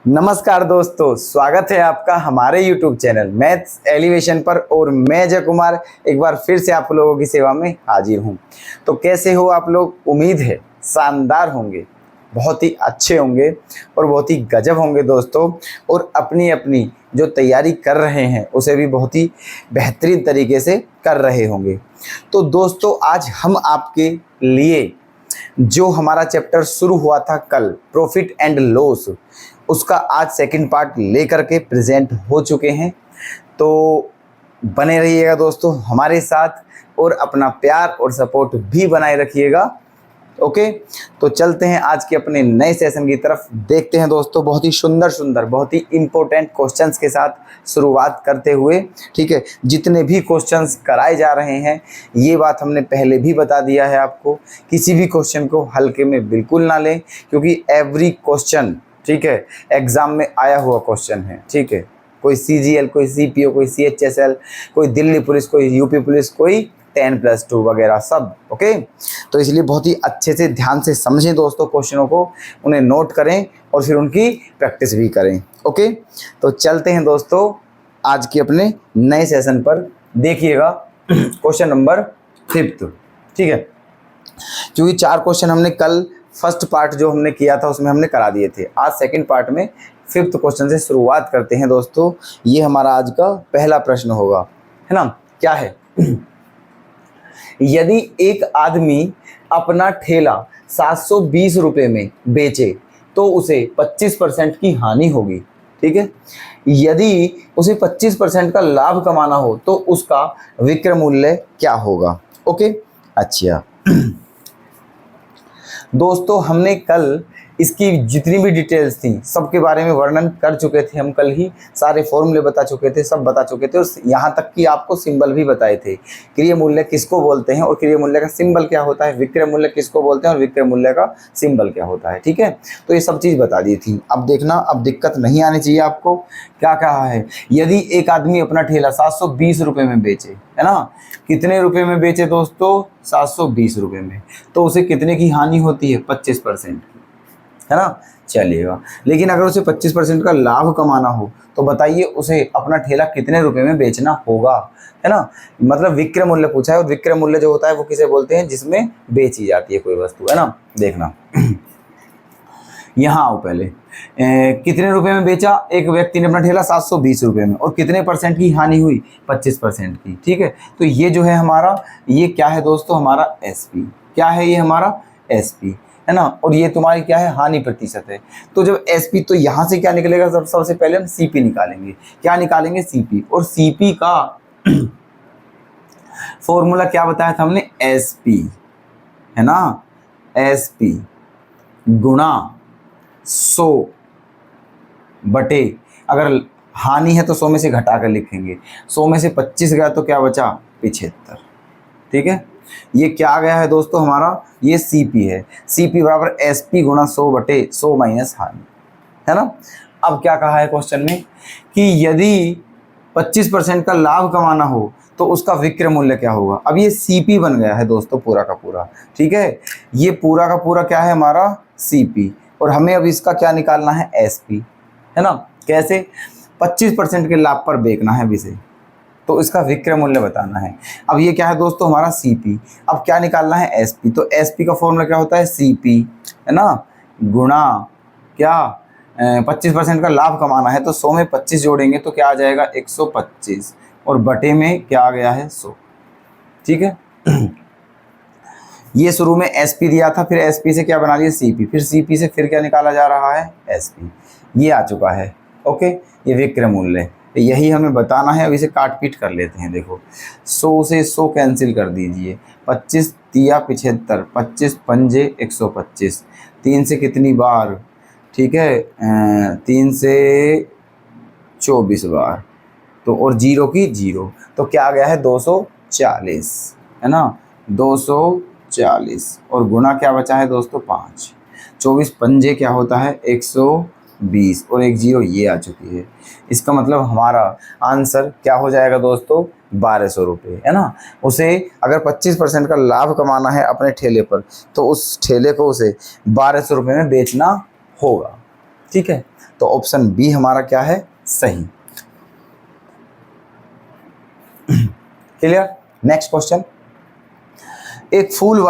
नमस्कार दोस्तों, स्वागत है आपका हमारे YouTube चैनल मैथ्स एलिवेशन पर। और मैं जय कुमार एक बार फिर से आप लोगों की सेवा में हाजिर हूं। तो कैसे हो आप लोग? उम्मीद है शानदार होंगे, बहुत ही अच्छे होंगे और बहुत ही गजब होंगे दोस्तों। और अपनी अपनी जो तैयारी कर रहे हैं उसे भी बहुत ही बेहतरीन तरीके से कर रहे होंगे। तो दोस्तों, आज हम आपके लिए जो हमारा चैप्टर शुरू हुआ था कल, प्रॉफिट एंड लॉस, उसका आज सेकंड पार्ट लेकर के प्रेजेंट हो चुके हैं। तो बने रहिएगा दोस्तों हमारे साथ और अपना प्यार और सपोर्ट भी बनाए रखिएगा। ओके, तो चलते हैं आज के अपने नए सेशन की तरफ। देखते हैं दोस्तों, बहुत ही सुंदर सुंदर, बहुत ही इम्पोर्टेंट क्वेश्चंस के साथ शुरुआत करते हुए। ठीक है, जितने भी क्वेश्चंस कराए जा रहे हैं, ये बात हमने पहले भी बता दिया है आपको, किसी भी क्वेश्चन को हल्के में बिल्कुल ना लें, क्योंकि एवरी क्वेश्चन, ठीक है, एग्जाम में आया हुआ क्वेश्चन है। ठीक है, कोई CGL, कोई CPO, कोई CHSL, कोई दिल्ली पुलिस, कोई यूपी पुलिस, कोई 10+2 वगैरह सब। ओके, तो इसलिए बहुत ही अच्छे से ध्यान से समझें दोस्तों क्वेश्चनों को, उन्हें नोट करें और फिर उनकी प्रैक्टिस भी करें। ओके, तो चलते हैं दोस्तों आज के अपने नए सेशन पर। देखिएगा क्वेश्चन नंबर 5। ठीक है, क्योंकि 4 क्वेश्चन हमने कल फर्स्ट पार्ट जो हमने किया था उसमें हमने करा दिए थे। आज सेकंड पार्ट में 5th क्वेश्चन से शुरुआत करते हैं दोस्तों। ये हमारा आज का पहला प्रश्न होगा, है ना? क्या है? यदि एक आदमी अपना ठेला 720 रुपये में बेचे तो उसे 25% की हानि होगी। ठीक है, यदि उसे 25% का लाभ कमाना हो तो उसका विक्रय मूल्य क्या होगा? ओके, अच्छा दोस्तों, हमने कल इसकी जितनी भी डिटेल्स थी सबके बारे में वर्णन कर चुके थे। हम कल ही सारे फॉर्मूले बता चुके थे, सब बता चुके थे, और यहाँ तक कि आपको सिंबल भी बताए थे। क्रिय मूल्य किसको बोलते हैं और क्रिय मूल्य का सिंबल क्या होता है, विक्रय मूल्य किसको बोलते हैं और विक्रय मूल्य का सिंबल क्या होता है। ठीक है, तो ये सब चीज़ बता दी थी। अब देखना, अब दिक्कत नहीं आनी चाहिए आपको। क्या कहा है? यदि एक आदमी अपना ठेला 720 रुपये में बेचे, है ना, कितने रुपए में बेचे दोस्तों? 720 रुपये में, तो उसे कितने की हानि होती है? 25% की, है ना? चलिएगा, लेकिन अगर उसे 25% का लाभ कमाना हो तो बताइए उसे अपना ठेला कितने रुपए में बेचना होगा, है ना? मतलब विक्रय मूल्य पूछा है, और विक्रय मूल्य जो होता है वो किसे बोलते हैं? जिसमें बेची जाती है कोई वस्तु, है ना? देखना यहाँ आओ पहले। कितने रुपए में बेचा? एक व्यक्ति ने अपना ठेला 720 रुपये में, और कितने % की हानि हुई? 25% की। ठीक है, तो ये जो है हमारा, ये क्या है दोस्तों? हमारा SP। क्या है ये? हमारा SP, है ना? और ये तुम्हारी क्या है? हानि प्रतिशत है। तो जब SP, तो यहाँ से क्या निकलेगा? सबसे पहले हम CP निकालेंगे। क्या निकालेंगे? CP। और CP का फॉर्मूला क्या बताया था हमने? SP, है ना? SP गुणा 100 बटे, अगर हानि है तो 100 में से घटा कर लिखेंगे। 100 में से 25 गया तो क्या बचा? 75। ठीक है, ये क्या आ गया है दोस्तों? हमारा ये CP है। CP बराबर SP गुणा 100 बटे 100 माइनस हानि, है ना? अब क्या कहा है क्वेश्चन में कि यदि 25% का लाभ कमाना हो तो उसका विक्रय मूल्य क्या होगा? अब ये CP बन गया है दोस्तों पूरा का पूरा। ठीक है, ये पूरा का पूरा क्या है? हमारा CP। और हमें अब इसका क्या निकालना है? SP, है ना? कैसे? 25% के लाभ पर बेचना है इसे, तो इसका विक्रय मूल्य बताना है। अब ये क्या है दोस्तों? हमारा CP। अब क्या निकालना है? SP। तो SP का फॉर्मूला क्या होता है? CP, है ना, गुणा क्या? 25% का लाभ कमाना है तो 100 में 25 जोड़ेंगे तो क्या आ जाएगा? 125, और बटे में क्या आ गया है? 100। ठीक है, ये शुरू में SP दिया था, फिर SP से क्या बना लिया? CP, फिर CP से फिर क्या निकाला जा रहा है? SP। ये आ चुका है। ओके, ये विक्रय मूल्य, यही हमें बताना है। अब इसे काट पीट कर लेते हैं। देखो, 100 से 100 कैंसिल कर दीजिए। 25 तिया 75, 25 पंजे 125, 3 से कितनी बार? ठीक है, 3 से 24 बार, तो और 0 की 0, तो क्या आ गया है? 240, है ना? 240, और गुना क्या बचा है दोस्तों? 5। 24 पंजे क्या होता है? 120, और 1 0 ये आ चुकी है। इसका मतलब हमारा आंसर क्या हो जाएगा दोस्तों? 1200 रुपये, है ना? उसे अगर 25% का लाभ कमाना है अपने ठेले पर तो उस ठेले को उसे 1200 रुपये में बेचना होगा। ठीक है, तो ऑप्शन बी हमारा क्या है, सही। क्लियर। नेक्स्ट क्वेश्चन, एक फूल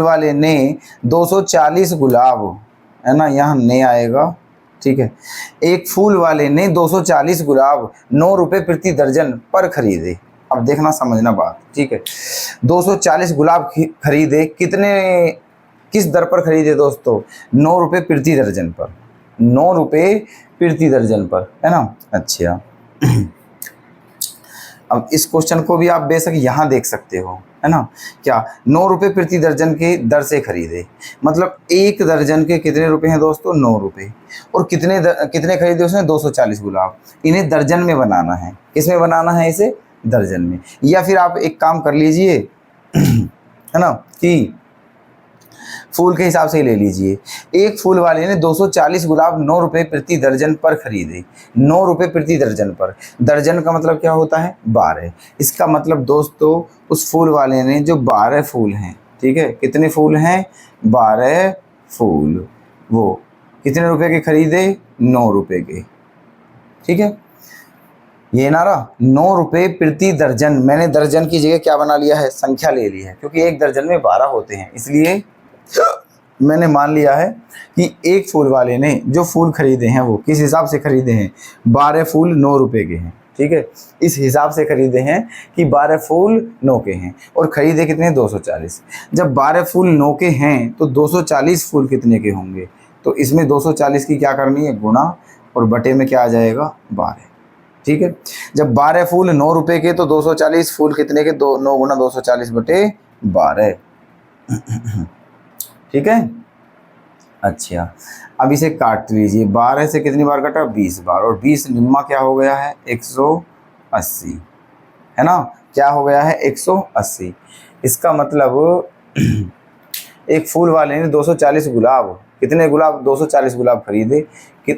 वाले ने 240 गुलाब, है ना, यहाँ नहीं आएगा, ठीक है। एक फूल वाले ने 240 गुलाब 9 रुपए प्रति दर्जन पर खरीदे। अब देखना समझना बात, ठीक है। 240 गुलाब खरीदे, किस दर पर खरीदे दोस्तों, 9 रुपए प्रति दर्जन पर, 9 रुपए प्रति दर्जन पर, है ना। अच्छा, अब इस क्वेश्चन को भी आप बेशक यहाँ देख सकते हो, है ना, क्या 9 रुपए प्रति दर्जन के दर से खरीदे, मतलब एक दर्जन के कितने रुपए हैं दोस्तों, 9 रुपए, और कितने खरीदे उसने, 240 गुलाब। इन्हें दर्जन में बनाना है, किसमें बनाना है इसे, दर्जन में। या फिर आप एक काम कर लीजिए है ना, कि फूल के हिसाब से ही ले लीजिए। एक फूल वाले ने 240 गुलाब 9 रुपए प्रति दर्जन पर खरीदे, 9 रुपए प्रति दर्जन पर, दर्जन का मतलब क्या होता है, 12। इसका मतलब दोस्तों उस फूल वाले ने जो 12 फूल हैं, ठीक है, कितने फूल हैं, 12 फूल, वो कितने रुपए के खरीदे, 9 रुपए के, ठीक है। ये नारा 9 रुपए प्रति दर्जन, मैंने दर्जन की जगह क्या बना लिया है, संख्या ले ली है, क्योंकि एक दर्जन में 12 होते हैं, इसलिए मैंने मान लिया है कि एक फूल वाले ने जो फूल खरीदे हैं वो किस हिसाब से खरीदे हैं, 12 फूल 9 रुपए के हैं, ठीक है। इस हिसाब से खरीदे हैं कि 12 फूल 9 के हैं, और खरीदे कितने, 240। जब 12 फूल 9 के हैं तो 240 फूल कितने के होंगे, तो इसमें 240 की क्या करनी है, गुणा, और बटे में क्या आ जाएगा, 12, ठीक है। जब 12 फूल 9 रुपए के तो 240 फूल कितने के, 9 गुना 240 बटे 12, ठीक है। अच्छा, अब इसे काट लीजिए, 12 से कितनी बार कटा, 20 बार, और 20 निम्मा क्या हो गया है, 180, है ना, क्या हो गया है, 180। इसका मतलब एक फूल वाले ने 240 गुलाब, कितने गुलाब, 240 गुलाब खरीदे,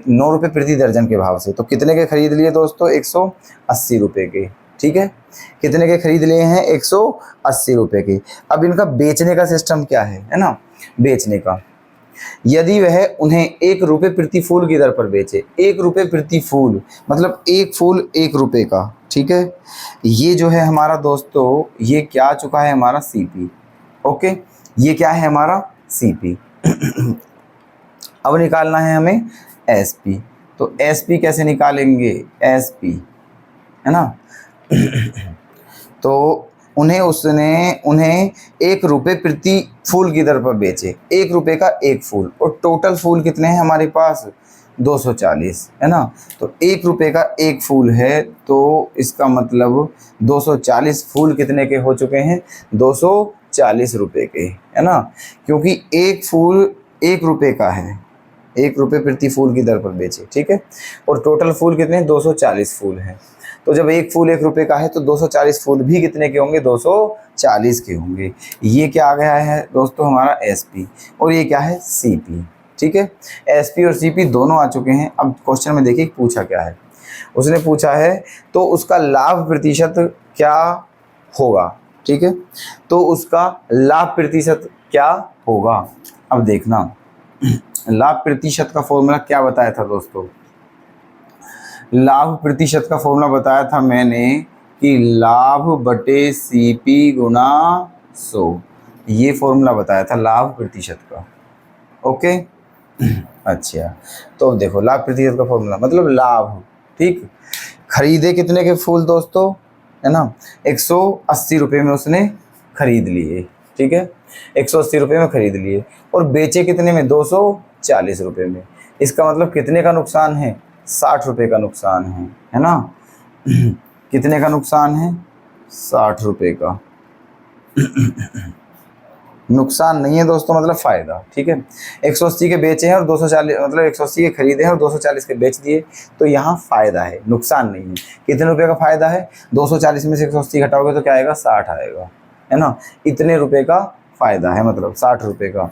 9 रुपए प्रति दर्जन के भाव से, तो कितने के खरीद लिए दोस्तों, 180 रुपए के, ठीक है। कितने के खरीद लिए हैं, 180 रुपए के। अब इनका बेचने का सिस्टम क्या है ना, बेचने का, यदि वह उन्हें 1 रुपए प्रति फूल की दर पर बेचे, 1 रुपए प्रति फूल, मतलब एक फूल 1 रुपए का, ठीक है। ये जो है हमारा दोस्तों, ये क्या आ चुका है हमारा, सीपी, ओके, ये क्या है हमारा, सीपी। अब निकालना है हमें एसपी, तो एसपी कैसे निकालेंगे, एसपी, है ना। तो उन्हें 1 रुपए प्रति फूल की दर पर बेचे, 1 रुपए का एक फूल, और टोटल फूल कितने हैं हमारे पास, 240, है ना। तो 1 रुपए का एक फूल है, तो इसका मतलब 240 फूल कितने के हो चुके हैं, 240 रुपए के, है ना, क्योंकि एक फूल 1 रुपए का है, 1 रुपए प्रति फूल की दर पर बेचे, ठीक है। और टोटल फूल कितने, 240 फूल हैं। तो जब एक फूल 1 रुपए का है तो 240 फूल भी कितने के होंगे, 240 के होंगे। ये क्या आ गया है दोस्तों हमारा एसपी, और ये क्या है, सीपी, ठीक है। एसपी और सीपी दोनों आ चुके हैं। अब क्वेश्चन में देखिए पूछा क्या है, उसने पूछा है तो उसका लाभ प्रतिशत क्या होगा, ठीक है। तो उसका लाभ प्रतिशत क्या होगा, अब देखना, लाभ प्रतिशत का फॉर्मूला क्या बताया था दोस्तों, लाभ प्रतिशत का फॉर्मूला बताया था मैंने कि लाभ बटे सीपी गुणा 100, ये फॉर्मूला बताया था लाभ प्रतिशत का, ओके। अच्छा, तो देखो लाभ प्रतिशत का फॉर्मूला मतलब लाभ, ठीक। खरीदे कितने के फूल दोस्तों, है ना, 180 रुपये में उसने खरीद लिए, ठीक है, 180 रुपये में खरीद लिए, और बेचे कितने में, 240 रुपये में। इसका मतलब कितने का नुकसान है, 60 रुपये का नुकसान है ना। कितने का नुकसान है, 60 रुपये का नुकसान नहीं है दोस्तों, मतलब फ़ायदा, ठीक है। 180 के बेचे हैं और 240, मतलब 180 के खरीदे हैं और 240 के बेच दिए, तो यहाँ फ़ायदा है, नुकसान नहीं है। कितने रुपए का फ़ायदा है, 240 में से 180 घटाओगे तो क्या आएगा, 60 आएगा, है ना। इतने रुपए का फ़ायदा है, मतलब 60 रुपये का।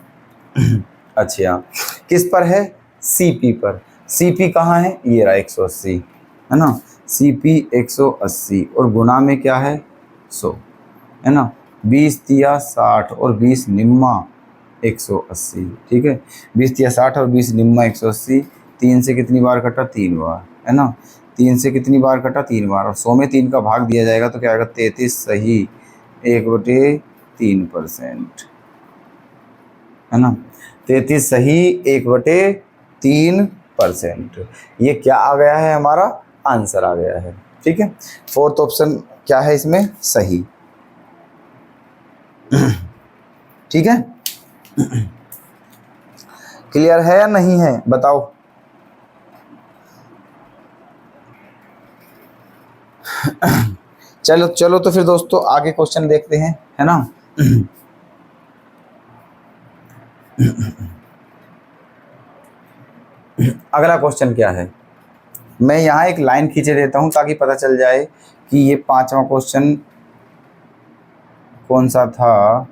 अच्छा, किस पर है, सीपी पर। सीपी कहाँ है, ये रहा 180, है ना, सीपी 180, और गुणा में क्या है, 100, है ना। 20 तिया 60 और 20 निम्मा 180, ठीक है। 20 या 60 और 20 निम्मा 180, 3 से कितनी बार कटा? 3 बार, है ना। 3 से कितनी बार कटा? 3 बार, और 100 में 3 का भाग दिया जाएगा तो क्या आएगा? 33 सही 1/3%, है ना। 33 सही 1/3%, ये क्या आ गया है? हमारा आंसर आ गया है, ठीक है। फोर्थ ऑप्शन क्या है इसमें? सही, ठीक है। क्लियर है या नहीं है? बताओ। चलो चलो तो फिर दोस्तों आगे क्वेश्चन देखते हैं, है ना। अगला क्वेश्चन क्या है, मैं यहाँ एक लाइन खींचे देता हूँ ताकि पता चल जाए कि ये 5वां क्वेश्चन कौन सा था।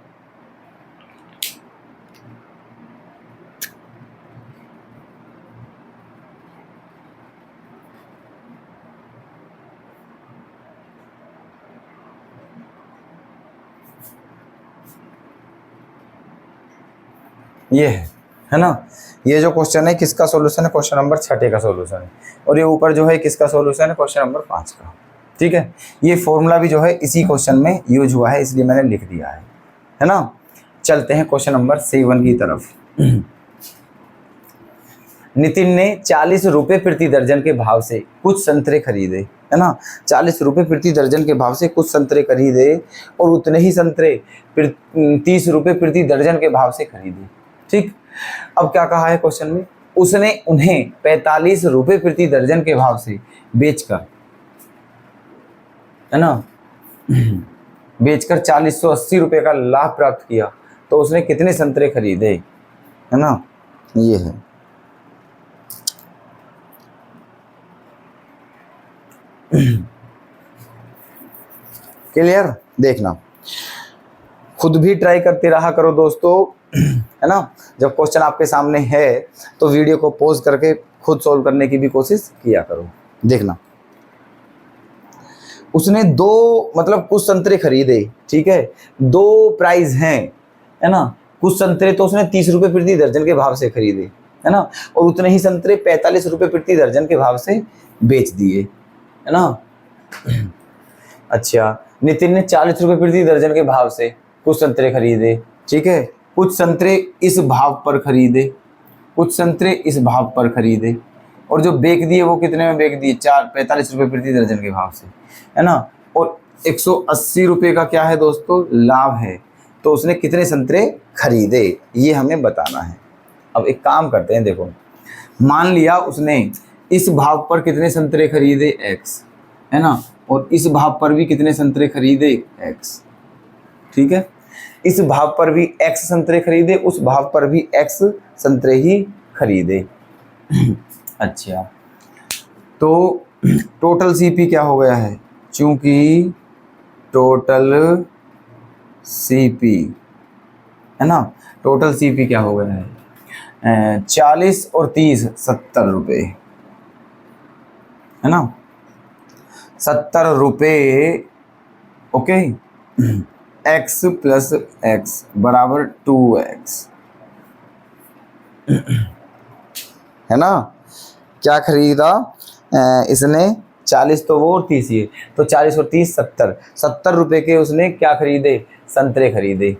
ये है ना। ये जो क्वेश्चन है किसका सॉल्यूशन है? क्वेश्चन नंबर 6 का सॉल्यूशन है। और ये ऊपर जो है किसका सॉल्यूशन है? क्वेश्चन नंबर 5 का, ठीक है। ये फॉर्मूला भी जो है इसी क्वेश्चन में यूज हुआ है, इसलिए मैंने लिख दिया है ना। चलते हैं क्वेश्चन नंबर 7 की तरफ। नितिन ने 40 रुपए प्रति दर्जन के भाव से कुछ संतरे खरीदे, है ना। 40 रुपए प्रति दर्जन के भाव से कुछ संतरे खरीदे और उतने ही संतरे 30 रुपए प्रति दर्जन के भाव से खरीदे, ठीक। अब क्या कहा है क्वेश्चन में? उसने उन्हें 45 रुपए प्रति दर्जन के भाव से बेचकर, है ना, बेचकर 480 रुपए का लाभ प्राप्त किया, तो उसने कितने संतरे खरीदे, है ना। ये है। क्लियर? देखना, खुद भी ट्राई करते रहा करो दोस्तों, है ना। जब क्वेश्चन आपके सामने है तो वीडियो को पॉज करके खुद सॉल्व करने की भी कोशिश किया करो। देखना, उसने दो मतलब कुछ संतरे खरीदे, ठीक है। दो प्राइस हैं, है ना। कुछ संतरे तो उसने 30 रुपए प्रति दर्जन के भाव से खरीदे, है ना, और उतने ही संतरे 45 रुपए प्रति दर्जन के भाव से बेच दिए, है ना। अच्छा, नितिन ने 40 रुपए प्रति दर्जन के भाव से कुछ संतरे खरीदे, ठीक है। कुछ संतरे इस भाव पर खरीदे, कुछ संतरे इस भाव पर खरीदे, और जो बेच दिए वो कितने में बेच दिए? 45 रुपए प्रति दर्जन के भाव से, है ना। और 180 रुपए का क्या है दोस्तों? लाभ है। तो उसने कितने संतरे खरीदे, ये हमें बताना है। अब एक काम करते हैं, देखो, मान लिया उसने इस भाव पर कितने संतरे खरीदे? x, है ना, और इस भाव पर भी कितने संतरे खरीदे? x, ठीक है। इस भाव पर भी x संतरे खरीदे, उस भाव पर भी x संतरे ही खरीदे। अच्छा, तो टोटल CP क्या हो गया है? चूंकि टोटल CP, है ना, टोटल CP क्या हो गया है? 40 और 30 70 रुपये, है ना। 70 रुपये, ओके। x प्लस x बराबर 2x, है ना। क्या खरीदा इसने? 40 तो वो और 30 ये, तो 40 और 30 70 रुपए के उसने क्या खरीदे? संतरे खरीदे,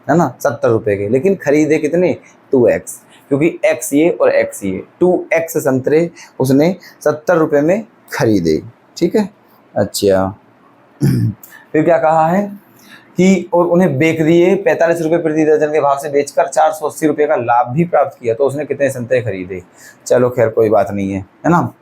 है ना, 70 रुपए के। लेकिन खरीदे कितने? 2x, क्योंकि x ये और x ये, 2x संतरे उसने 70 रुपए में खरीदे, ठीक है। अच्छा, फिर क्या कहा है कि और उन्हें बेच दिए 45 रुपए प्रति दर्जन के भाव से बेचकर 480 रुपए का लाभ भी प्राप्त किया, तो उसने कितने संतरे खरीदे? चलो खैर कोई बात नहीं है ना।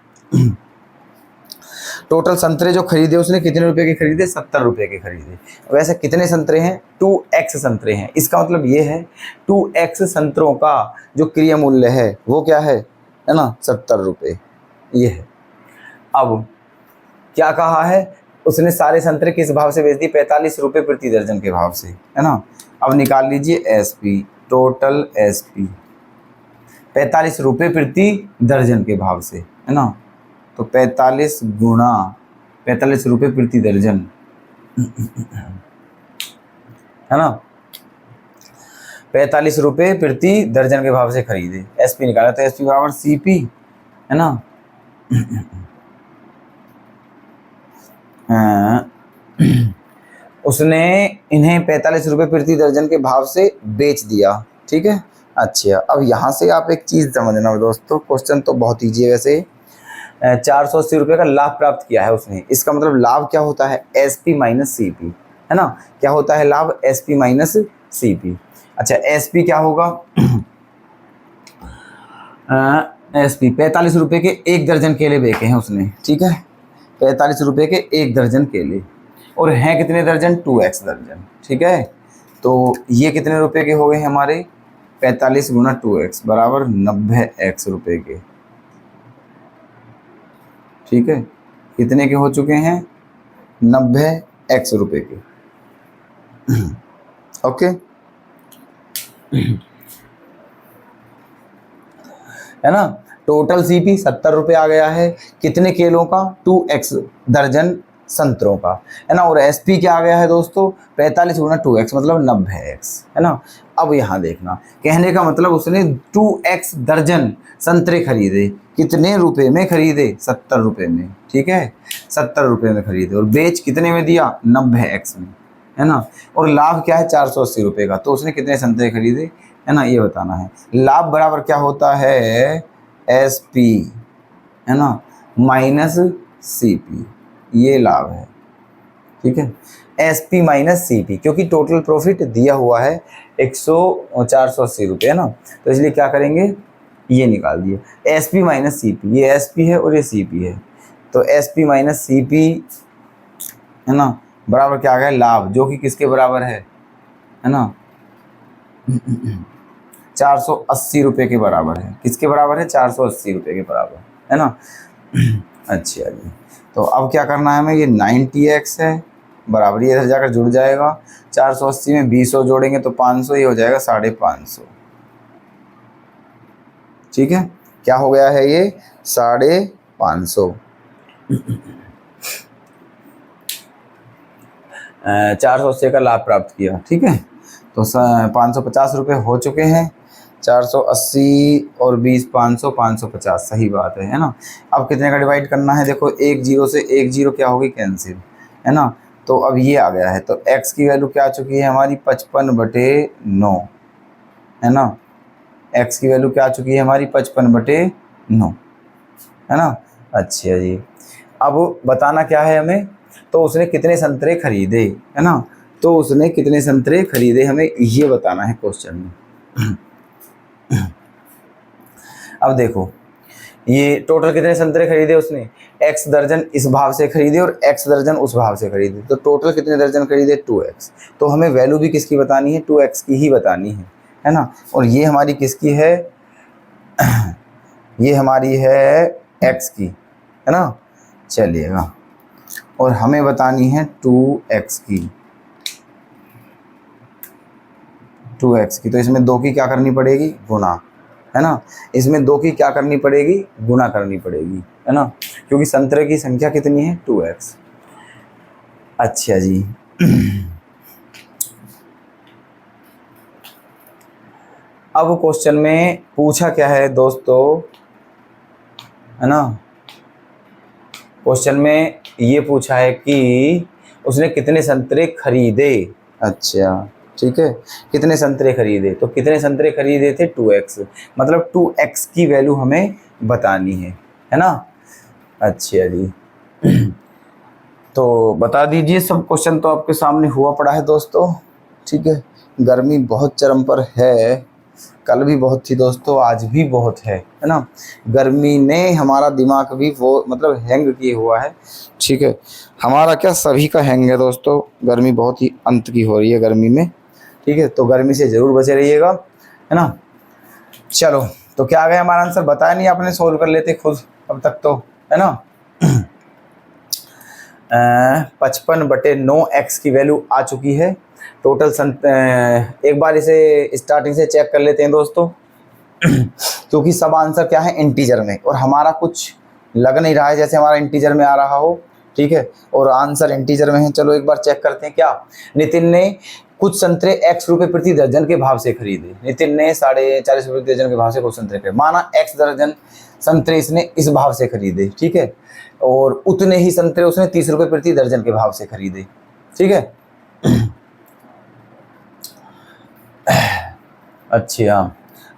टोटल संतरे जो खरीदे उसने कितने रुपए के खरीदे? 70 रुपए के खरीदे। वैसे कितने संतरे हैं? 2x संतरे हैं। इसका मतलब ये है 2x संतरों का जो क्रिया मूल्य है वो क्या है ना, 70 रुपए, ये है। अब क्या कहा है? उसने सारे संतरे किस भाव से बेच दिए? 45 रुपए प्रति दर्जन के भाव से, है ना। अब निकाल लीजिए SP, टोटल SP 45 रुपए प्रति दर्जन के भाव से, है ना। तो 45 गुणा 45 रुपए प्रति दर्जन, है ना। 45 रुपये प्रति दर्जन के भाव से खरीदे। एसपी निकाला तो एसपी बराबर सीपी, है ना। उसने इन्हें 45 रुपये प्रति दर्जन के भाव से बेच दिया, ठीक है। अच्छा, अब यहाँ से आप एक चीज़ समझना दोस्तों, क्वेश्चन तो बहुत ईजी है वैसे। 480 रुपये का लाभ प्राप्त किया है उसने, इसका मतलब लाभ क्या होता है, S P minus C P, है ना। क्या होता है लाभ, S P minus C P. अच्छा, एस पी क्या होगा, एस पी 45 रुपये के 1 दर्जन केले बेचे हैं उसने, ठीक है। 45 रुपये के 1 दर्जन केले, और हैं कितने दर्जन, 2x दर्जन, ठीक है। तो ये कितने रुपए के हो गए हमारे, 45 गुना 2x बराबर 90x रुपये के, ठीक है। कितने के हो चुके हैं, 90x रुपये के। ओके, है ना। टोटल सीपी 70 रुपये आ गया है, कितने केलों का, 2x दर्जन संतरों का, है ना। और एसपी क्या आ गया है दोस्तों, 45 गुना 2x मतलब 90x, है ना। अब यहाँ देखना, कहने का मतलब उसने 2x दर्जन संतरे खरीदे, कितने रुपए में खरीदे, 70 रुपये में, ठीक है। 70 रुपये में खरीदे और बेच कितने में दिया, 90x में, है ना। और लाभ क्या है, 480 रुपये का। तो उसने कितने संतरे खरीदे, है ना, ये बताना है। लाभ बराबर क्या होता है, एस पी, है ना, माइनस सी पी, ये लाभ है, ठीक है। S P minus C P, क्योंकि टोटल प्रॉफिट दिया हुआ है 480 रुपये, है ना। तो इसलिए क्या करेंगे, ये निकाल दिए, S P minus C P, ये एस पी है और ये सी पी है। तो S P minus C P, है ना, बराबर क्या आ गया, लाभ, जो कि किसके बराबर है ना, 480 रुपये के बराबर है। किसके बराबर है, 480 रुपये के बराबर, है ना। अच्छा जी, तो अब क्या करना है हमें, ये 90x है, बराबर ये इधर जाकर जुड़ जाएगा। 480 में 20 जोड़ेंगे तो 500, ये हो जाएगा 550, ठीक है। क्या हो गया है ये, 550। 480 का लाभ प्राप्त किया, ठीक है। तो 550 रुपये हो चुके हैं। 480 और 20, 500, 550, सही बात है ना। अब कितने का डिवाइड करना है, देखो 1 0 से 1 0 क्या होगी, कैंसिल, है ना। तो अब ये आ गया है, तो x की वैल्यू क्या आ चुकी है हमारी, 55/9, है ना। x की वैल्यू क्या आ चुकी है हमारी, 55/9, है ना। अच्छा जी, अब बताना क्या है हमें, तो उसने कितने संतरे खरीदे, है ना। तो उसने कितने संतरे खरीदे हमें ये बताना है क्वेश्चन में। अब देखो, ये टोटल कितने संतरे खरीदे उसने, x दर्जन इस भाव से खरीदे और x दर्जन उस भाव से खरीदे, तो टोटल कितने दर्जन खरीदे, 2x। तो हमें वैल्यू भी किसकी बतानी है, 2x की ही बतानी है ना। और ये हमारी किसकी है, ये हमारी है x की, है ना। चलिएगा, और हमें बतानी है 2x की, 2x की। तो इसमें 2 की क्या करनी पड़ेगी, गुना, है ना। इसमें 2 की क्या करनी पड़ेगी, गुना करनी पड़ेगी, है ना, क्योंकि संतरे की संख्या कितनी है, 2x। अच्छा जी, अब क्वेश्चन में पूछा क्या है दोस्तों, है ना। क्वेश्चन में ये पूछा है कि उसने कितने संतरे खरीदे। अच्छा, ठीक है, कितने संतरे खरीदे, तो कितने संतरे खरीदे थे, 2x, मतलब 2x की वैल्यू हमें बतानी है ना। अच्छा जी, तो बता दीजिए, सब क्वेश्चन तो आपके सामने हुआ पड़ा है दोस्तों, ठीक है। गर्मी बहुत चरम पर है, कल भी बहुत थी दोस्तों, आज भी बहुत है ना। गर्मी ने हमारा दिमाग भी वो मतलब हैंग किए हुआ है, ठीक है। हमारा क्या, सभी का हैंग है दोस्तों, गर्मी बहुत ही अंत की हो रही है गर्मी में, ठीक है। तो गर्मी से ज़रूर बचे रहिएगा, है ना। चलो, तो क्या आ गया हमारा आंसर, बताया नहीं आपने, सोल्व कर लेते खुद अब तक तो, है ना। 55/9 x की वैल्यू आ चुकी है। टोटल एक बार इसे स्टार्टिंग से चेक कर लेते हैं दोस्तों, क्योंकि सब आंसर क्या है, इंटीजर में, और हमारा कुछ लग नहीं रहा है जैसे हमारा इंटीजर में आ रहा हो, ठीक है। और आंसर इंटीजर में है, चलो एक बार चेक करते हैं। क्या नितिन ने कुछ संतरे x रुपए प्रति दर्जन के भाव से खरीदे। नितिन ने 40.5 रुपए प्रति दर्जन के भाव से कुछ संतरे खरीदे। माना x दर्जन संतरे इसने इस भाव से खरीदे, ठीक है, और उतने ही संतरे उसने 30 रुपए प्रति दर्जन के भाव से खरीदे, ठीक है। अच्छा,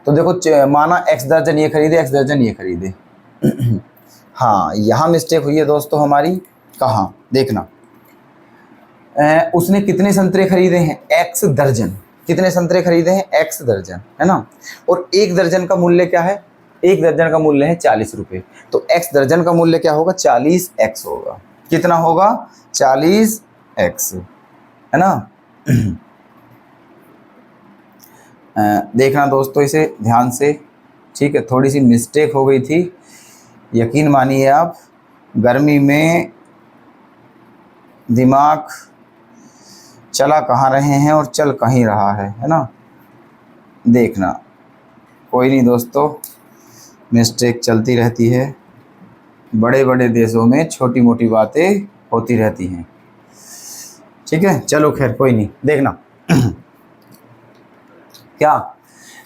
तो देखो माना x दर्जन ये खरीदे, x दर्जन ये खरीदे। हाँ, यहाँ मिस्टेक हुई है दोस्तों हमारी। कहाँ देखना, उसने कितने संतरे खरीदे हैं, x दर्जन। कितने संतरे खरीदे हैं, x दर्जन, है ना। और एक दर्जन का मूल्य क्या है, एक दर्जन का मूल्य है 40 रुपए। तो x दर्जन का मूल्य क्या होगा, 40x होगा। कितना होगा, 40x, है ना। देखना दोस्तों इसे ध्यान से, ठीक है। थोड़ी सी मिस्टेक हो गई थी, यकीन मानिए आप। गर्मी में दिमाग चला कहाँ रहे हैं और चल कहीं रहा है ना। देखना, कोई नहीं दोस्तों, मिस्टेक चलती रहती है। बड़े बड़े देशों में छोटी मोटी बातें होती रहती हैं, ठीक है। चलो खैर कोई नहीं, देखना। क्या,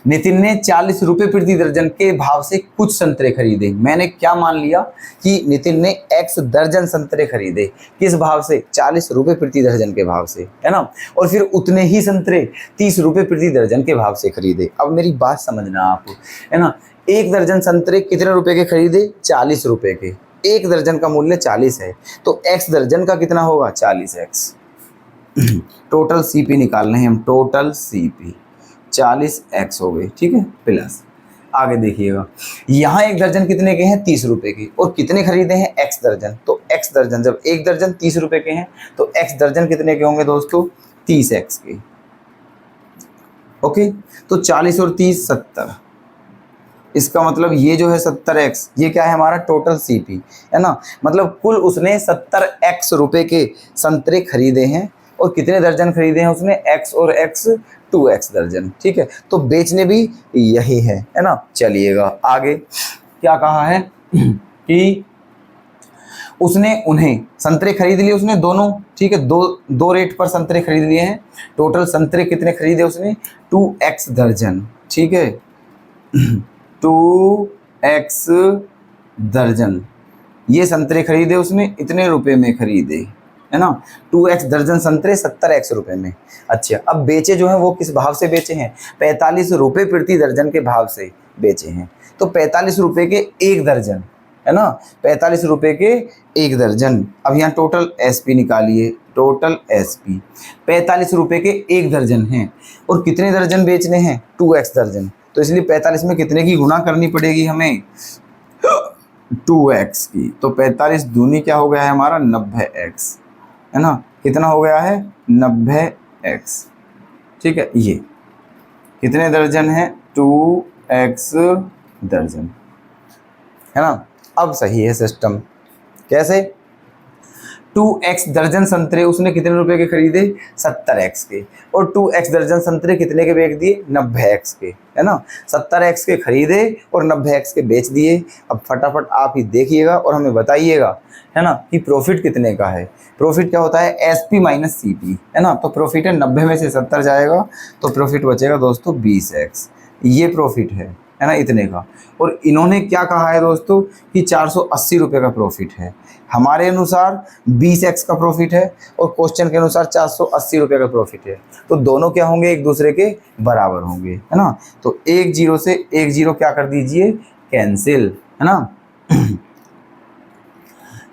नितिन ने 40 रुपए प्रति दर्जन के भाव से कुछ संतरे खरीदे। मैंने क्या मान लिया कि नितिन ने x दर्जन संतरे खरीदे, किस भाव से, 40 रुपए प्रति दर्जन के भाव से, है ना। और फिर उतने ही संतरे 30 रुपए प्रति दर्जन के भाव से खरीदे। अब मेरी बात समझना आप, है ना। एक दर्जन संतरे कितने रुपए के खरीदे, 40 रुपए के। एक दर्जन का मूल्य 40 है, तो x दर्जन का कितना होगा, 40x। टोटल CP निकालने हैं हम, टोटल CP 40x हो गए, ठीक है, प्लस। आगे देखिएगा, यहाँ एक दर्जन कितने के हैं, 30 रुपए के, और कितने खरीदे हैं, x दर्जन। तो x दर्जन, जब एक दर्जन 30 रुपए के हैं तो x दर्जन कितने के होंगे दोस्तों, 30x के। ओके, तो 40 और 30 70। इसका मतलब ये जो है 70x, ये क्या है हमारा टोटल CP, है ना। मतलब कुल उसने 70x रुपए के संतरे खरीदे हैं। और कितने दर्जन खरीदे हैं उसने, x और x 2x दर्जन, ठीक है। तो बेचने भी यही है ना। चलिएगा आगे, क्या कहा है कि उसने उन्हें संतरे खरीद लिए, उसने दोनों, ठीक है, दो रेट पर संतरे खरीद लिए हैं। टोटल संतरे कितने खरीदे उसने, 2x दर्जन, ठीक है, 2x दर्जन ये संतरे खरीदे उसने, इतने रुपए में खरीदे, है ना। 2x दर्जन संतरे 70x रुपए में। अच्छा, अब बेचे जो हैं वो किस भाव से बेचे हैं, 45 रुपए प्रति दर्जन के भाव से बेचे हैं। तो 45 रुपए के एक दर्जन, है ना, 45 रुपए के एक दर्जन। अब यहाँ टोटल SP निकालिए, टोटल SP 45 रुपए के एक दर्जन हैं। और कितने दर्जन बेचने हैं, 2x दर्जन। तो इसलिए 45 में कितने की गुणा करनी पड़ेगी हमें, 2x की। तो 45 दूनी क्या हो गया है हमारा, 90x, है ना। कितना हो गया है, 90x, ठीक है। ये कितने दर्जन है, 2x दर्जन, है ना। अब सही है सिस्टम, कैसे, 2x दर्जन संतरे उसने कितने रुपए के खरीदे, 70x के। और 2x दर्जन संतरे कितने के बेच दिए, 90x के, है ना। 70x के खरीदे और 90x के बेच दिए। अब फटाफट आप ही देखिएगा और हमें बताइएगा, है ना, कि प्रॉफिट कितने का है। प्रॉफिट क्या होता है, SP माइनस CP, है ना। तो प्रॉफिट है 90 में से 70 जाएगा तो प्रॉफिट बचेगा दोस्तों 20x। ये प्रॉफिट है ना, इतने का। और इन्होंने क्या कहा है दोस्तों कि 480 रुपये का प्रॉफिट है। हमारे अनुसार 20x का प्रॉफिट है और क्वेश्चन के अनुसार 480 रुपये का प्रॉफिट है। तो दोनों क्या होंगे, एक दूसरे के बराबर होंगे, है ना। तो एक जीरो से एक जीरो क्या कर दीजिए, कैंसिल, है ना।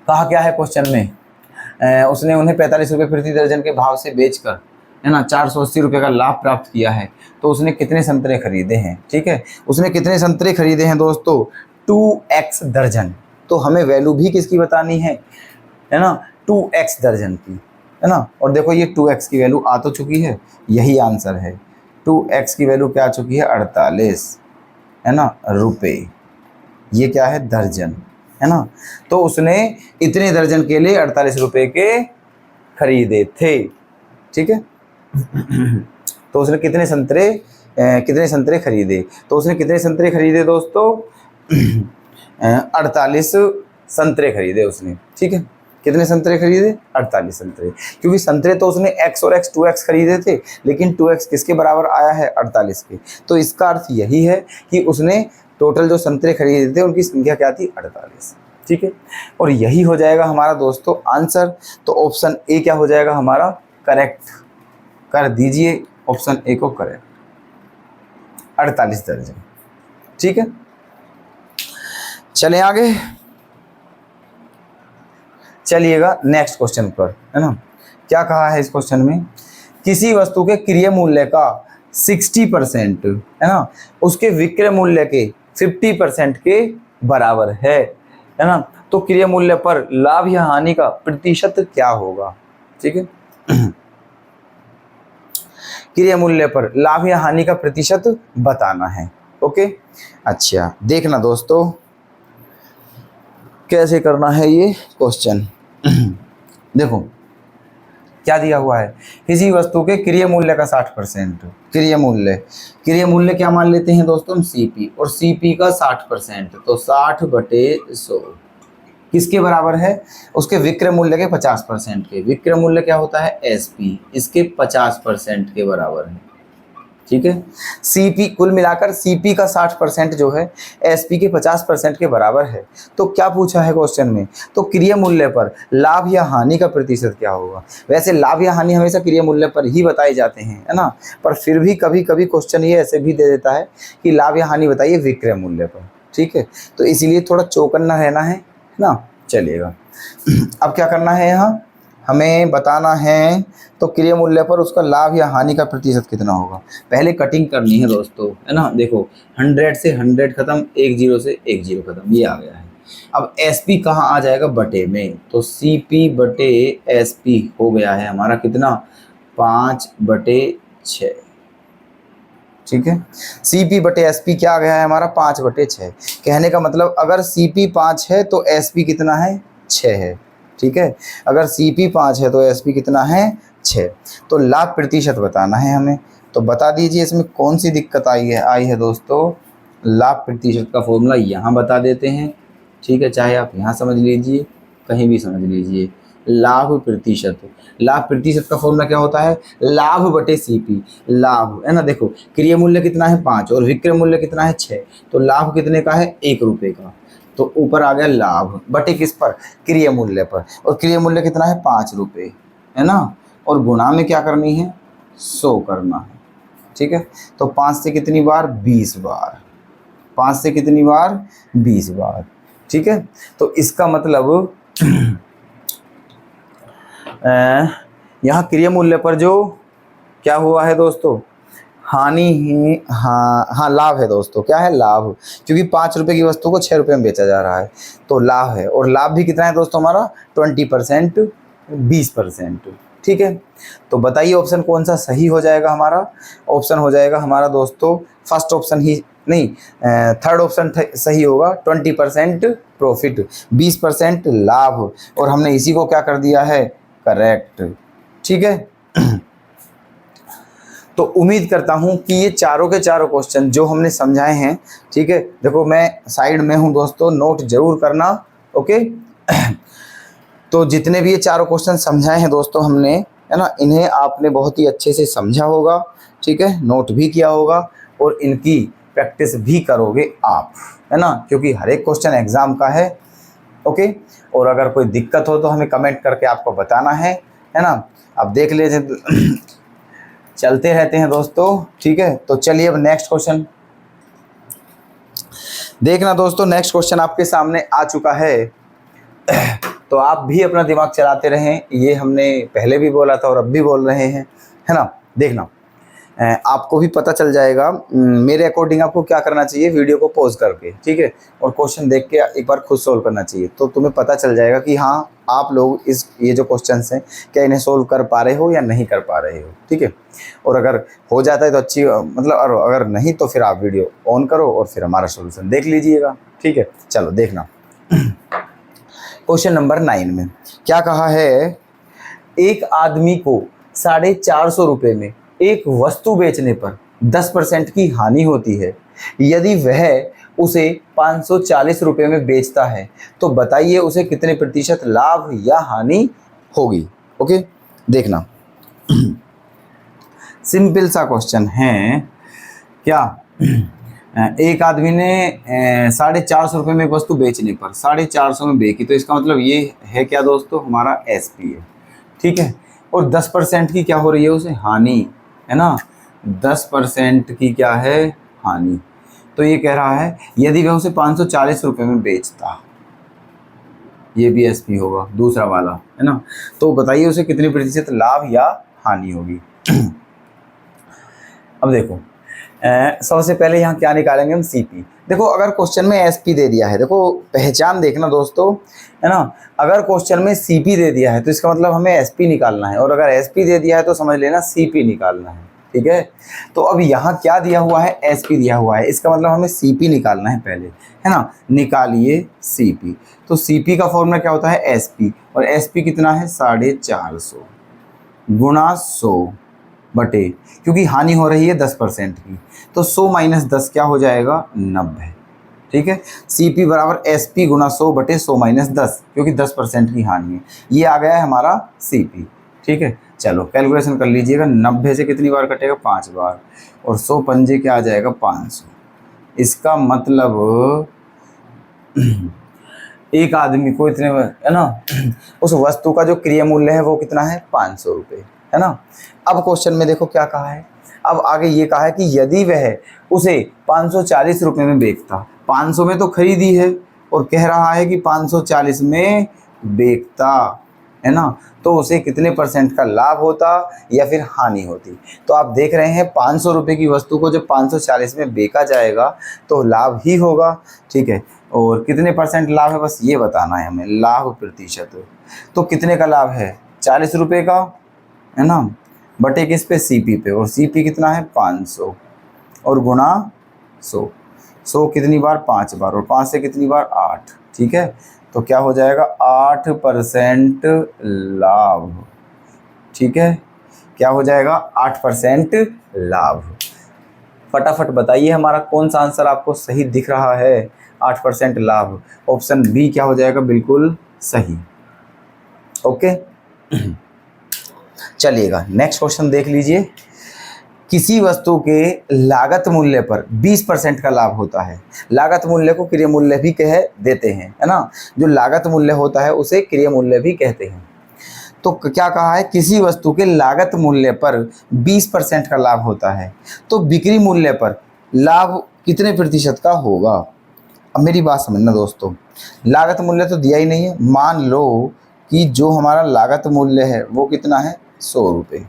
कहा क्या है क्वेश्चन में, उसने उन्हें 45 रुपये प्रति दर्जन के भाव से बेचकर, है ना, 480 रुपये का लाभ प्राप्त किया है। तो उसने कितने संतरे खरीदे हैं, ठीक है। उसने कितने संतरे खरीदे हैं दोस्तों, 2x दर्जन। तो हमें वैल्यू भी किसकी बतानी है ना, 2x दर्जन की, है ना। और देखो ये 2x की वैल्यू आ तो चुकी है, यही आंसर है। 2x की वैल्यू क्या आ चुकी है, 48, है ना, रुपये। ये क्या है, दर्जन, है ना। तो उसने इतने दर्जन के लिए 48 रुपये के खरीदे थे, ठीक है। तो उसने कितने संतरे खरीदे, तो उसने कितने संतरे खरीदे दोस्तों, 48 संतरे खरीदे उसने, ठीक है। कितने संतरे खरीदे? 48 संतरे। क्योंकि संतरे तो उसने x और x 2x खरीदे थे, लेकिन 2x किसके बराबर आया है? 48 के। तो इसका अर्थ यही है कि उसने टोटल जो संतरे खरीदे थे उनकी संख्या क्या थी? 48। ठीक है, और यही हो जाएगा हमारा दोस्तों आंसर। तो ऑप्शन ए क्या हो जाएगा हमारा? करेक्ट कर दीजिए ऑप्शन ए को करेक्ट, 48 दर्जन। ठीक है, चलें आगे, चलिएगा नेक्स्ट क्वेश्चन पर, है ना। क्या कहा है इस क्वेश्चन में? किसी वस्तु के क्रय मूल्य का 60% है ना उसके विक्रय मूल्य के 50% के बराबर है ना। तो क्रय मूल्य पर लाभ या हानि का प्रतिशत क्या होगा? ठीक है, क्रय मूल्य पर लाभ या हानि का प्रतिशत बताना है। ओके, अच्छा देखना दोस्तों कैसे करना है ये क्वेश्चन। देखो क्या दिया हुआ है, किसी वस्तु के क्रय मूल्य का 60%, क्रय मूल्य क्या मान लेते हैं दोस्तों हम? सीपी, और सीपी का 60%, तो 60/100 किसके बराबर है? उसके विक्रय मूल्य के 50% के। विक्रय मूल्य क्या होता है? एसपी, इसके 50% के बराबर है। ठीक है, सीपी कुल मिलाकर सीपी का 60% जो है एसपी के 50% के बराबर है। तो क्या पूछा है क्वेश्चन में? तो क्रय मूल्य पर लाभ या हानि का प्रतिशत क्या होगा? वैसे लाभ या हानि हमेशा क्रय मूल्य पर ही बताए जाते हैं, है ना, पर फिर भी कभी कभी क्वेश्चन ये ऐसे भी दे देता है कि लाभ या हानि बताइए विक्रय मूल्य पर। ठीक है, तो इसीलिए थोड़ा चौकन्ना रहना है ना। चलिएगा, अब क्या करना है, यहाँ हमें बताना है तो क्रय मूल्य पर उसका लाभ या हानि का प्रतिशत कितना होगा। पहले कटिंग करनी है दोस्तों, है ना। देखो 100 से 100 खत्म, 10 से 10 खत्म, ये आ गया है। अब एसपी कहाँ आ जाएगा? बटे में, तो सीपी बटे एसपी हो गया है हमारा कितना? 5/6। ठीक है, सीपी बटे एसपी क्या आ गया है हमारा? 5/6। कहने का मतलब अगर सीपी 5 है तो एसपी कितना है? 6 है। ठीक है, अगर सीपी 5 है तो एसपी कितना है? 6। तो लाभ प्रतिशत बताना है हमें, तो बता दीजिए इसमें कौन सी दिक्कत आई है दोस्तों। लाभ प्रतिशत का फॉर्मूला यहाँ बता देते हैं। ठीक है, चाहे आप यहाँ समझ लीजिए, कहीं भी समझ लीजिए। लाभ प्रतिशत का फॉर्मूला क्या होता है? लाभ बटे सीपी, लाभ, है ना। देखो क्रय मूल्य कितना है? 5 और विक्रय मूल्य कितना है? 6, तो लाभ कितने का है? 1 रुपये का। तो ऊपर आ गया लाभ बटे किस पर? क्रय मूल्य पर, और क्रय मूल्य कितना है? 5 रुपये, है ना, और गुणा में क्या करनी है? 100 करना है। ठीक है, तो 5 से कितनी बार? 20 बार। 5 से कितनी बार? 20 बार। ठीक है, तो इसका मतलब यहाँ क्रय मूल्य पर जो क्या हुआ है दोस्तों? हानि ही, हाँ लाभ है दोस्तों। क्या है? लाभ, क्योंकि 5 रुपये की वस्तु को 6 रुपये में बेचा जा रहा है, तो लाभ है। और लाभ भी कितना है दोस्तों हमारा? 20%, 20%। ठीक है, तो बताइए ऑप्शन कौन सा सही हो जाएगा हमारा? ऑप्शन हो जाएगा हमारा दोस्तों फर्स्ट ऑप्शन ही नहीं, थर्ड ऑप्शन सही होगा। 20% प्रॉफिट, 20% लाभ, और हमने इसी को क्या कर दिया है? करेक्ट। ठीक है, तो उम्मीद करता हूं कि ये चारों के चारों क्वेश्चन जो हमने समझाए हैं, ठीक है, देखो मैं साइड में हूं दोस्तों, नोट जरूर करना। ओके, तो जितने भी ये चारों क्वेश्चन समझाए हैं दोस्तों हमने, है ना, इन्हें आपने बहुत ही अच्छे से समझा होगा। ठीक है, नोट भी किया होगा, और इनकी प्रैक्टिस भी करोगे आप, है ना, क्योंकि हर एक क्वेश्चन एग्जाम का है। ओके, और अगर कोई दिक्कत हो तो हमें कमेंट करके आपको बताना है ना। अब देख लीजिए चलते रहते हैं दोस्तों। ठीक है, तो चलिए अब नेक्स्ट क्वेश्चन देखना दोस्तों। नेक्स्ट क्वेश्चन आपके सामने आ चुका है, तो आप भी अपना दिमाग चलाते रहें। ये हमने पहले भी बोला था और अब भी बोल रहे हैं, है ना। देखना, आपको भी पता चल जाएगा मेरे अकॉर्डिंग आपको क्या करना चाहिए। वीडियो को पॉज करके, ठीक है, और क्वेश्चन देख के एक बार खुद सोल्व करना चाहिए, तो तुम्हें पता चल जाएगा कि हाँ आप लोग ये जो क्वेश्चंस हैं क्या इन्हें सोल्व कर पा रहे हो या नहीं कर पा रहे हो। ठीक है, और अगर हो जाता है तो अच्छी, मतलब अगर नहीं तो फिर आप वीडियो ऑन करो और फिर हमारा सोल्यूशन देख लीजिएगा। ठीक है, चलो देखना। क्वेश्चन नंबर 9 में क्या कहा है? एक आदमी को 450 रुपये में एक वस्तु बेचने पर 10% की हानि होती है। यदि वह उसे 540 रुपये में बेचता है तो बताइए उसे कितने प्रतिशत लाभ या हानि होगी। ओके, देखना सिंपल सा क्वेश्चन है। क्या एक आदमी ने 450 रुपये में एक वस्तु बेचने पर 450 में बेची, तो इसका मतलब ये है क्या दोस्तों, हमारा एसपी है, ठीक है। और 10% की क्या हो रही है उसे, हानि, है ना, 10% की क्या है, हानि। तो ये कह रहा है यदि वह उसे 540 रुपये में बेचता, ये भी एसपी होगा दूसरा वाला, है ना, तो बताइए उसे कितने प्रतिशत लाभ या हानि होगी। अब देखो सबसे पहले यहाँ क्या निकालेंगे हम, सीपी। देखो अगर क्वेश्चन में एसपी दे दिया है, देखो पहचान देखना दोस्तों, है ना, अगर क्वेश्चन में सीपी दे दिया है तो इसका मतलब हमें एसपी निकालना है, और अगर एसपी दे दिया है तो समझ लेना सीपी निकालना है, ठीक है। तो अब यहाँ क्या दिया हुआ है, एसपी दिया हुआ है, इसका मतलब हमें सीपी निकालना है पहले, है ना। निकालिए सीपी, तो सीपी का फॉर्मूला क्या होता है, एसपी, और एसपी कितना है 450 गुणा 100 बटे, क्योंकि हानि हो रही है 10% की, तो 100 माइनस 10 क्या हो जाएगा, 90, ठीक है। सीपी बराबर एसपी गुणा 100 बटे 100 माइनस 10, क्योंकि 10% की हानि है, ये आ गया है हमारा सीपी, ठीक है। चलो कैलकुलेशन कर लीजिएगा, 90 से कितनी बार कटेगा, 5 बार, और 100 पंजे क्या आ जाएगा, 500। इसका मतलब एक आदमी को इतने, है ना, उस वस्तु का जो क्रय मूल्य है वो कितना है, 500 रुपये, है ना। अब क्वेश्चन में देखो क्या कहा है, अब आगे ये कहा है कि यदि वह उसे 540 रुपये में बेचता, 500 में तो खरीदी है और कह रहा है कि 540 में बेचता, है ना, तो उसे कितने % का लाभ होता या फिर हानि होती। तो आप देख रहे हैं 500 रुपये की वस्तु को जब 540 में बेचा जाएगा तो लाभ ही होगा, ठीक है। और कितने % लाभ है बस ये बताना है हमें, लाभ प्रतिशत। तो कितने का लाभ है, 40 रुपये का, है ना, बटे किस पे, सीपी पे, और सीपी कितना है 500 और गुणा 100, 100 कितनी बार, 5 बार, और 5 से कितनी बार, 8, ठीक है। तो क्या हो जाएगा 8% लाभ, ठीक है, क्या हो जाएगा 8% लाभ। फटाफट बताइए हमारा कौन सा आंसर आपको सही दिख रहा है, 8% लाभ, ऑप्शन बी क्या हो जाएगा, बिल्कुल सही। ओके चलिएगा नेक्स्ट क्वेश्चन देख लीजिए। किसी वस्तु के लागत मूल्य पर 20% का लाभ होता है, लागत मूल्य को क्रय मूल्य भी कह देते हैं, है ना, जो लागत मूल्य होता है उसे क्रय मूल्य भी कहते हैं। तो क्या कहा है, किसी वस्तु के लागत मूल्य पर 20% का लाभ होता है, तो बिक्री मूल्य पर लाभ कितने प्रतिशत का होगा। अब मेरी बात समझना दोस्तों, लागत मूल्य तो दिया ही नहीं है, मान लो कि जो हमारा लागत मूल्य है वो कितना है, 100 रुपये,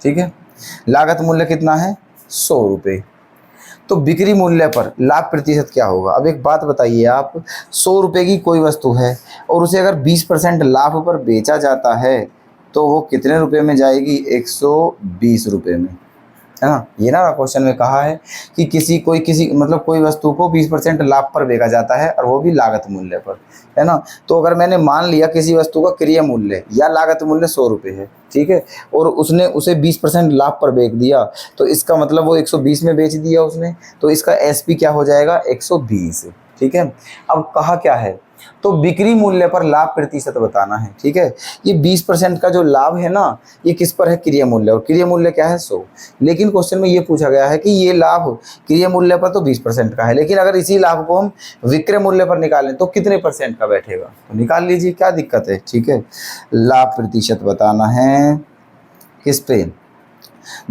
ठीक है, लागत मूल्य कितना है 100 रुपये, तो बिक्री मूल्य पर लाभ प्रतिशत क्या होगा। अब एक बात बताइए आप, 100 रुपये की कोई वस्तु है और उसे अगर 20% लाभ पर बेचा जाता है तो वो कितने रुपए में जाएगी, 120 रुपये में, है ना। ये ना क्वेश्चन में कहा है कि किसी मतलब कोई वस्तु को 20% लाभ पर बेचा जाता है और वो भी लागत मूल्य पर, है ना। तो अगर मैंने मान लिया किसी वस्तु का क्रय मूल्य या लागत मूल्य 100 रुपये है, ठीक है, और उसने उसे 20% लाभ पर बेच दिया, तो इसका मतलब वो 120 में बेच दिया उसने, तो इसका एसपी क्या हो जाएगा, 120, ठीक है। अब कहा क्या है, तो बिक्री मूल्य पर लाभ प्रतिशत बताना है, ठीक है। ये 20% का जो लाभ है ना, ये किस पर है, क्रय मूल्य, और क्रय मूल्य क्या है 100, लेकिन क्वेश्चन में ये पूछा गया है कि ये लाभ क्रय मूल्य पर तो 20% का है, लेकिन अगर इसी लाभ को हम विक्रय मूल्य पर निकालें तो कितने % का बैठेगा, तो निकाल लीजिए, क्या दिक्कत है, ठीक है। लाभ प्रतिशत बताना है किस पे,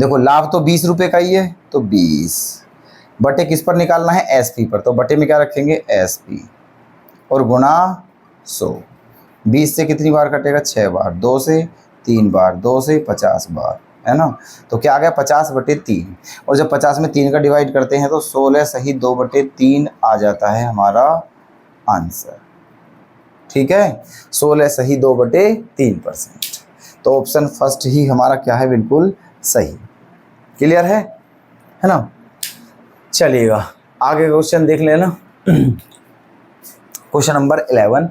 देखो लाभ तो 20 रुपये का ही है, तो 20 बटे किस पर निकालना है, एसपी पर, तो बटे में क्या रखेंगे, एसपी, और गुणा 100, 20 से कितनी बार कटेगा, 6 बार, 2 से 3 बार, 2 से 50 बार, है ना। तो क्या आ गया 50/3, और जब 50 में 3 का डिवाइड करते हैं तो 16 सही 2/3 आ जाता है हमारा आंसर, ठीक है, 16 सही 2/3%। तो ऑप्शन फर्स्ट ही हमारा क्या है, बिल्कुल सही। क्लियर है ना। चलिएगा आगे क्वेश्चन देख लेना। क्वेश्चन नंबर 11,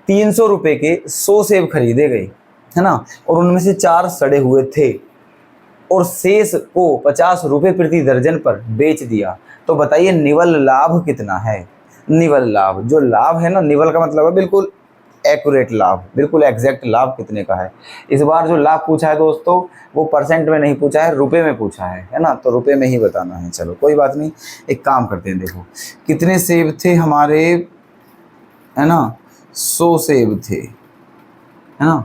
300 रुपये के 100 सेब खरीदे गए, है ना, और उनमें से 4 सड़े हुए थे और शेष को 50 रुपये प्रति दर्जन पर बेच दिया, तो बताइए निवल लाभ कितना है। निवल लाभ, जो लाभ है ना, निवल का मतलब है बिल्कुल एक्यूरेट लाभ, बिल्कुल एग्जैक्ट लाभ कितने का है। इस बार जो लाभ पूछा है दोस्तों वो परसेंट में नहीं पूछा है, रुपए में पूछा है ना, तो रुपए में ही बताना है। चलो कोई बात नहीं, एक काम करते हैं, देखो कितने सेब थे हमारे, है ना, 100 सेब थे, है ना,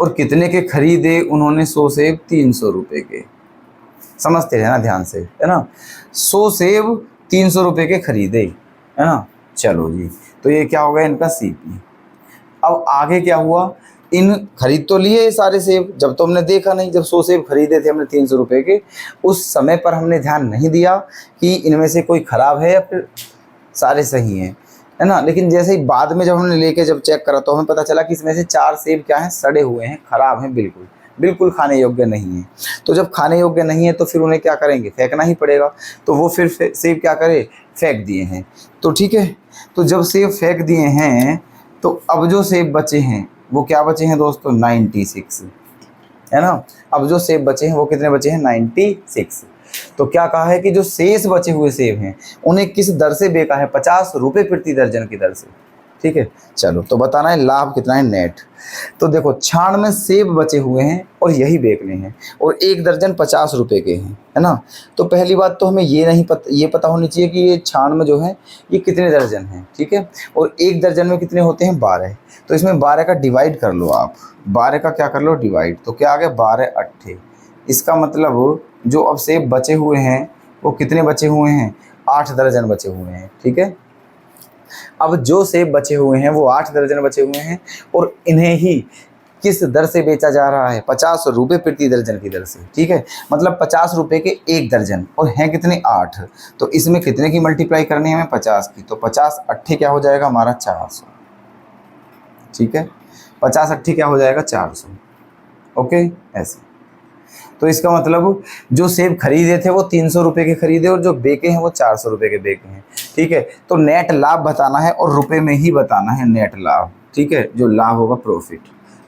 और कितने के खरीदे उन्होंने 100 सेब, 300 रुपये के। समझते हैं ना ध्यान से, है ना, 100 सेब 300 रुपये के खरीदे, है ना। चलो जी, तो ये क्या हो गया इनका सीपी। अब आगे क्या हुआ, इन खरीद तो लिए ये सारे सेब, जब तो हमने देखा नहीं, जब 100 सेब खरीदे थे हमने 300 रुपये के, उस समय पर हमने ध्यान नहीं दिया कि इनमें से कोई ख़राब है या फिर सारे सही हैं, है ना। लेकिन जैसे ही बाद में जब हमने लेके जब चेक करा तो हमें पता चला कि इसमें से 4 सेब क्या हैं, सड़े हुए हैं, ख़राब हैं, बिल्कुल बिल्कुल खाने योग्य नहीं है। तो जब खाने योग्य नहीं है तो फिर उन्हें क्या करेंगे, फेंकना ही पड़ेगा। तो वो फिर सेब क्या करे, फेंक दिए हैं। तो ठीक है, तो जब सेब फेंक दिए हैं तो अब जो सेब बचे हैं वो क्या बचे हैं दोस्तों, 96, है ना। अब जो सेब बचे हैं वो कितने बचे हैं, 96। तो क्या कहा है कि जो शेष बचे हुए सेब हैं उन्हें किस दर से बेचा है, 50 रुपये प्रति दर्जन की दर से। ठीक है, चलो तो बताना है लाभ कितना है नेट। तो देखो 96 सेब बचे हुए हैं और यही बेचने हैं, और एक दर्जन 50 रुपये के हैं, है ना। तो पहली बात तो हमें ये पता होनी चाहिए कि ये 96 जो है ये कितने दर्जन हैं, ठीक है। और एक दर्जन में कितने होते हैं, 12। तो इसमें 12 का डिवाइड कर लो आप, 12 का क्या कर लो डिवाइड, तो क्या आ गया 12 अट्ठे। इसका मतलब जो अब सेब बचे हुए हैं वो कितने बचे हुए हैं, 8 दर्जन बचे हुए हैं, ठीक है। अब जो सेब बचे हुए हैं वो 8 दर्जन बचे हुए हैं, और इन्हें ही किस दर से बेचा जा रहा है, 50 रुपये प्रति दर्जन की दर से, ठीक है। मतलब 50 रुपये के एक दर्जन, और हैं कितने 8। तो इसमें कितने की मल्टीप्लाई करनी है हमें, 50 की। तो 50 अट्ठे क्या हो जाएगा हमारा 400, ठीक है। 50 अट्ठे क्या हो जाएगा 400, ओके ऐसे। तो इसका मतलब जो सेब खरीदे थे वो 300 रुपये के खरीदे, और जो बेचे हैं वो 400 रुपये के बेचे हैं, ठीक है। तो नेट लाभ बताना है और रुपए में ही बताना है नेट लाभ, ठीक है। जो लाभ होगा प्रॉफिट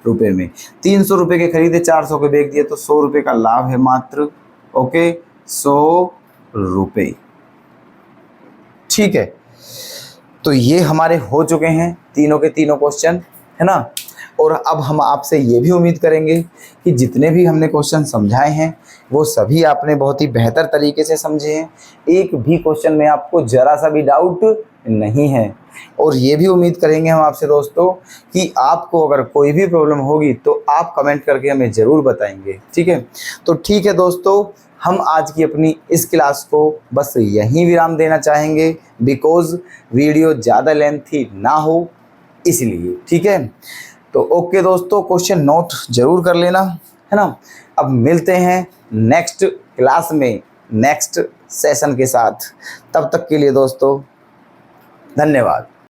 रुपए में, 300 रुपये के खरीदे 400 के बेच दिए, तो 100 रुपये का लाभ है मात्र, ओके 100 रुपये, ठीक है। तो ये हमारे हो चुके हैं तीनों के तीनों क्वेश्चन, है ना। और अब हम आपसे ये भी उम्मीद करेंगे कि जितने भी हमने क्वेश्चन समझाए हैं वो सभी आपने बहुत ही बेहतर तरीके से समझे हैं, एक भी क्वेश्चन में आपको ज़रा सा भी डाउट नहीं है। और ये भी उम्मीद करेंगे हम आपसे दोस्तों कि आपको अगर कोई भी प्रॉब्लम होगी तो आप कमेंट करके हमें ज़रूर बताएंगे, ठीक है। तो ठीक है दोस्तों, हम आज की अपनी इस क्लास को बस यहीं विराम देना चाहेंगे, बिकॉज़ वीडियो ज़्यादा लेंथी ना हो इसलिए, ठीक है। तो ओके दोस्तों, क्वेश्चन नोट जरूर कर लेना, है ना। अब मिलते हैं नेक्स्ट क्लास में नेक्स्ट सेशन के साथ, तब तक के लिए दोस्तों धन्यवाद।